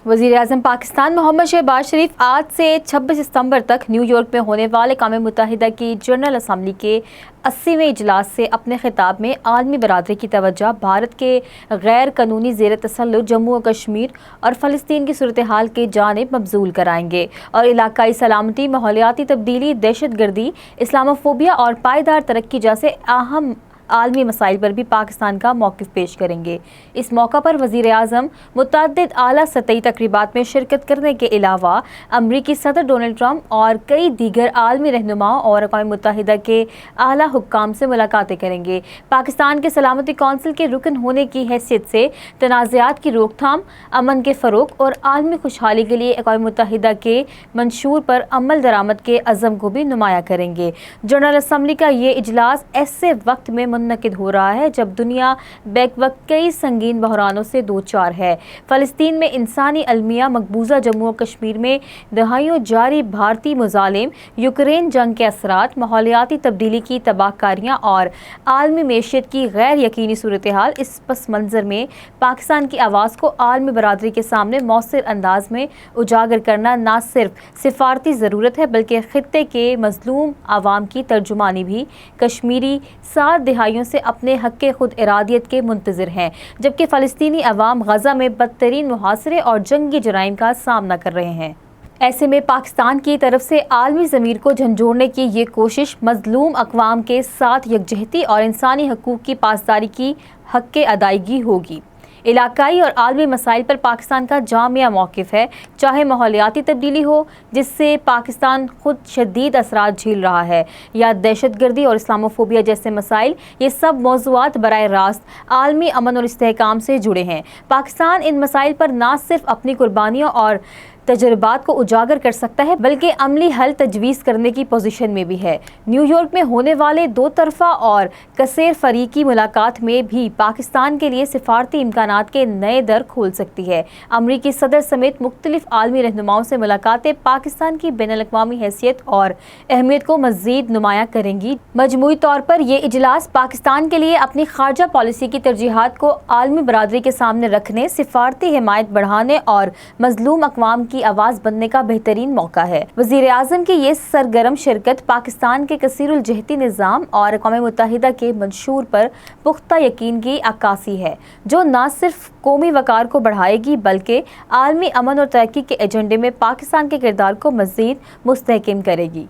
वज़ीर आज़म पाकिस्तान मोहम्मद शहबाज शरीफ आज से 26 सितंबर तक न्यूयॉर्क में होने वाले अक़वाम मुत्तहिदा की जनरल असम्बली के 80वें इजलास से अपने खिताब में आलमी बरादरी की तवज्जो भारत के गैर कानूनी ज़ेर तसल्लुत जम्मू और कश्मीर और फ़लस्तीन की सूरत हाल के जानिब मबज़ूल कराएंगे और इलाकाई सलामती, माहौलियाती तब्दीली, दहशत गर्दी, इस्लामोफोबिया और पायदार तरक्की जैसे अहम आलमी मसाइल पर भी पाकिस्तान का मौक़िफ़ पेश करेंगे। इस मौका पर वज़ीर आज़म मुतअद्दिद आला सतही तक़रीबात में शिरकत करने के अलावा अमरीकी सदर डोनाल्ड ट्रंप और कई दीगर आलमी रहनुमाओं और अक़वाम मुत्तहिदा के आला हुक्काम से मुलाकातें करेंगे। पाकिस्तान के सलामती कौंसिल के रुकन होने की हैसियत से तनाज़ात की रोकथाम, अमन के फ़रोग़ और आलमी खुशहाली के लिए अक़वाम मुत्तहिदा के मंशूर पर अमल दरामद के अज़म को भी नुमाया करेंगे। जनरल असम्बली का ये इजलास ऐसे वक्त में मुनक़िद हो रहा है जब दुनिया बैक वक्त कई संगीन बहरानों से दो चार है। फ़लस्तीन में इंसानी अलमिया, मकबूजा जम्मू और कश्मीर में दहाइयों जारी भारतीय मुज़ालिम, यूक्रेन जंग के असरात, माहौलियाती तब्दीली की तबाहकारियाँ और आलमी मैशियत की गैर यकीनी सूरत हाल। इस पस मंज़र में पाकिस्तान की आवाज़ को आलमी बरादरी के सामने मौसर अंदाज में उजागर करना न सिर्फ सिफारती ज़रूरत है बल्कि ख़ित्ते के मज़लूम आवाम की तर्जुमानी भी। कश्मीरी 7 दहाइयों से अपने हक़ खुद इरादियत के मुंतज़िर हैं, जबकि फ़लस्तीनी अवाम गज़ा में बदतरीन मुहासरे और जंगी जराइम का सामना कर रहे हैं। ऐसे में पाकिस्तान की तरफ से आलमी ज़मीर को झंझोड़ने की ये कोशिश मज़लूम अक़वाम के साथ यकजहती और इंसानी हकूक़ की पासदारी की हक़ अदायगी होगी। इलाकाई और आलमी मसाइल पर पाकिस्तान का जामिया मौक़िफ़ है, चाहे माहौलियाती तब्दीली हो जिससे पाकिस्तान खुद शदीद असरात झेल रहा है, या दहशत गर्दी और इस्लामोफोबिया जैसे मसाइल। ये सब मौज़ूआत बराह रास्त आलमी अमन और इस्तेहकाम से जुड़े हैं। पाकिस्तान इन मसाइल पर न सिर्फ अपनी कुर्बानियों और तजर्बात को उजागर कर सकता है बल्कि अमली हल तजवीज़ करने की पोजीशन में भी है। न्यूयॉर्क में होने वाले दो तरफ़ा और कसेर फ़रीकी मुलाकात में भी पाकिस्तान के लिए सिफारती इम्कानात के नए दर खोल सकती है। अमरीकी सदर समेत मुख्तलिफ आलमी रहनुमाओं से मुलाकातें पाकिस्तान की बैनुल-अक़वामी हैसियत और अहमियत को मज़ीद नुमाया करेंगी। मजमूई तौर पर यह इजलास पाकिस्तान के लिए अपनी खारजा पॉलिसी की तरजीहात को आलमी बरादरी के सामने रखने, सिफारती हिमायत बढ़ाने और मज़लूम अक़वाम की आवाज़ बनने का बेहतरीन मौका है। वज़ीर आज़म की ये सरगर्म शिरकत पाकिस्तान के कसीरुल जहती निज़ाम और अक़वाम मुत्तहिदा के मंशूर पर पुख्ता यकीन की अक्कासी है, जो न सिर्फ कौमी वक़ार को बढ़ाएगी बल्कि आलमी अमन और तरक्की के एजेंडे में पाकिस्तान के किरदार को मज़ीद मुस्तहकम करेगी।